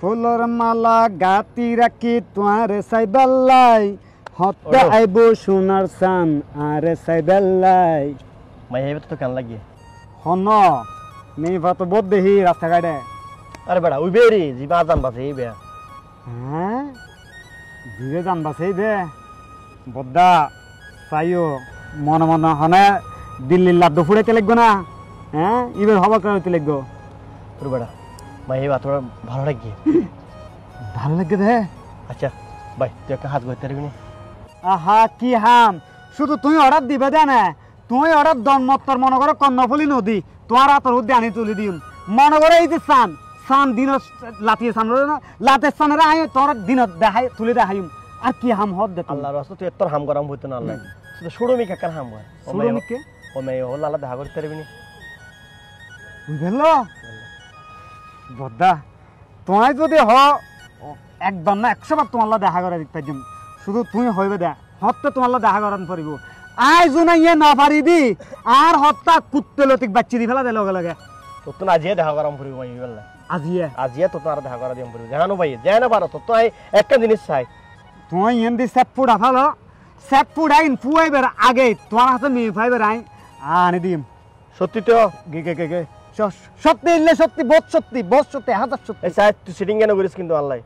floor মালা গাতি রাখি তোমারে সাইবাল্লাই হতে আইব সোনার চান আরে সাইবাল্লাই মাই হেবে তো কেন লাগে হন নেই তো বহুত দেহি রাস্তাঘাটে আরে বেড়া ওই বেরি জিবা জান বাসে এই বে হ্যাঁ ধীরে জানবাসেই দে বদ্দা চাইও মনে মনে হনে দিল্লির লাড্ডু ফুড়াইতে লাগবে না হ্যাঁ এবার হবা করতে লাগবো তোর বেড়া মাই হেবা তোর ভালো লাগে ভালো লাগে দে আচ্ছা ভাই তুই একটা হাত করতে পারবি না আহা কি হাম শুধু তুই অর্ডার দিবে দে না তুই অর্ডার দনমত্তর মনে করো কর্ণফুলি নদী তোমার হাতের উদ্দে আনি তুলি দিম মনে করো এই যে সান সান দিন লাতিয়ে সান লাতের সানের আই তোর দিন দেখাই তুলি দেখাইম আর কি হাম হদ দে আল্লাহ রাস্তা তুই তোর হাম গরম হইতো না আল্লাহ শুধু সুড়মি কাকার হাম হয় সুড়মিকে ও মেয়ে হল আল্লাহ দেখা করতে পারবি না বুঝলো বদ্দা তোমায় যদি হ একদম না 100 বার তোমার দেখা করে দিতে পারছিম শুধু তুই হইবে দে হত্যা তোমার দেখা করান পারিব আই জুনা ইয়ে না পারিবি আর হত্যা কুত্তে লতিক বাচ্চি দি ফেলা দে লগে লগে তোর তো আজিয়ে দেখা করাম পড়িব মাই বললা আজিয়ে তো আর দেখা করা দিম পড়িব জানো ভাই জানো পারো তো আই একটা জিনিস চাই তুই ইন দি সেট ফুড আফালো সেট ফুড আইন ফুয়াইবার আগে তোমার হাতে মেয়ে ফাইবার আই আনি দিম সত্যি তো গে গে গে গে সত্যি ইল্লে সত্যি বহুত সত্যি হাজার সত্যি এই সাইড তুই সিটিং কেন করিস কিন্তু আল্লাহ